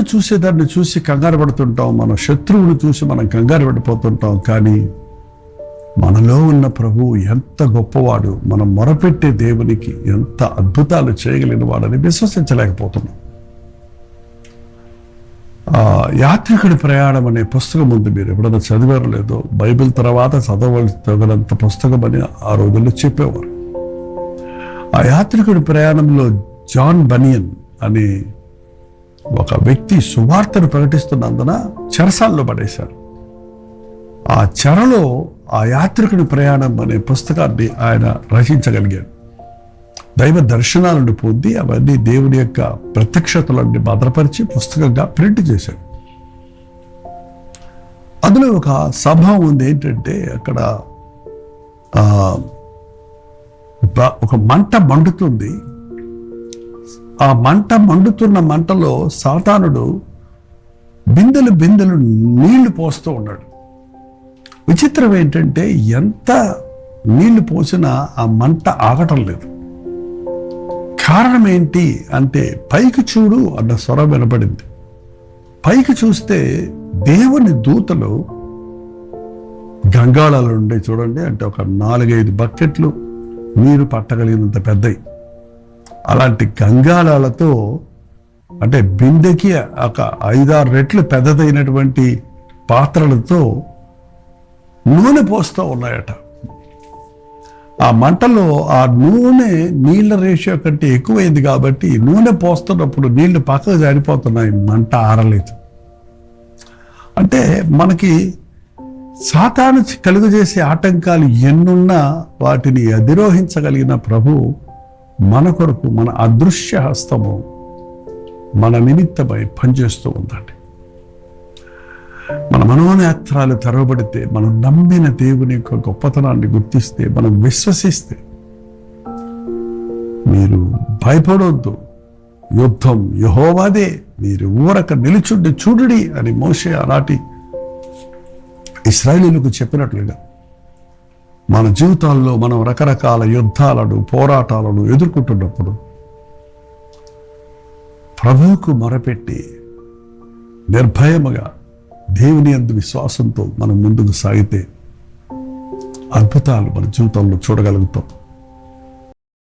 చూసేదాన్ని చూసి కంగారు పడుతుంటాం, మన శత్రువుని చూసి మనం కంగారు పడిపోతుంటాం. కానీ మనలో ఉన్న ప్రభువు ఎంత గొప్పవాడు, మనం మొరపెట్టే దేవునికి ఎంత అద్భుతాలు చేయగలిగిన వాడని విశ్వసించలేకపోతున్నాం. యాత్రికుడి ప్రయాణం అనే పుస్తకం ఉంది, మీరు ఎప్పుడైనా చదివారో లేదో. బైబిల్ తర్వాత చదవగలంత పుస్తకం అని ఆ రోజుల్లో చెప్పేవారు. ఆ యాత్రికుడి ప్రయాణంలో జాన్ బనియన్ అనే ఒక వ్యక్తి సువార్తను ప్రకటిస్తున్నందున చెరసాల్లో పడేశారు. ఆ చెరలో ఆ యాత్రికుడి ప్రయాణం అనే పుస్తకాన్ని ఆయన రచించగలిగాడు. దైవ దర్శనాలను పొంది అవన్నీ దేవుని యొక్క ప్రత్యక్షతలన్నీ భద్రపరిచి పుస్తకంగా ప్రింట్ చేశాడు. అందులో ఒక సంభవం ఉంది. ఏంటంటే అక్కడ ఒక మంట మండుతుంది. ఆ మంట మండుతున్న మంటలో సాతానుడు బిందెలు బిందెలు నీళ్లు పోస్తూ ఉన్నాడు. విచిత్రం ఏంటంటే ఎంత నీళ్లు పోసినా ఆ మంట ఆగటం లేదు. కారణం ఏంటి అంటే, పైకి చూడు అన్న స్వరం వినపడింది. పైకి చూస్తే దేవుని దూతలు గంగాళాలు ఉండే, చూడండి, అంటే ఒక 4-5 బకెట్లు నీరు పట్టగలిగినంత పెద్దవి. అలాంటి గంగాళాలతో, అంటే బిందెకి ఒక 5-6 రెట్లు పెద్దదైనటువంటి పాత్రలతో నూనె పోస్తూ ఉన్నాయట. ఆ మంటలో ఆ నూనె నీళ్ళ రేషియో కంటే ఎక్కువైంది కాబట్టి నూనె పోస్తున్నప్పుడు నీళ్లు పక్కకు జారిపోతున్నాయి, మంట ఆరలేదు. అంటే మనకి సాతాను కలుగజేసే ఆటంకాలు ఎన్నున్నా వాటిని అధిరోహించగలిగిన ప్రభు మన కొరకు, మన అదృశ్య హస్తము మన నిమిత్తమై పనిచేస్తూ ఉందండి. మన మనోనేత్రాలు తెరవబడితే, మనం నమ్మిన దేవుని యొక్క గొప్పతనాన్ని గుర్తిస్తే, మనం విశ్వసిస్తే, మీరు భయపడొద్దు, యుద్ధం యెహోవాదే, మీరు ఊరక నిలుచుండి చూడుడి అని మోషే ఆనాటి ఇశ్రాయేలీయులకు చెప్పినట్లుగా మన జీవితాల్లో మనం రకరకాల యుద్ధాలను, పోరాటాలను ఎదుర్కొంటున్నప్పుడు ప్రభువుకు మొరపెట్టి నిర్భయముగా దేవుని యందు విశ్వాసంతో మనం ముందుకు సాగితే అద్భుతాలు మన జీవితంలో చూడగలుగుతాం.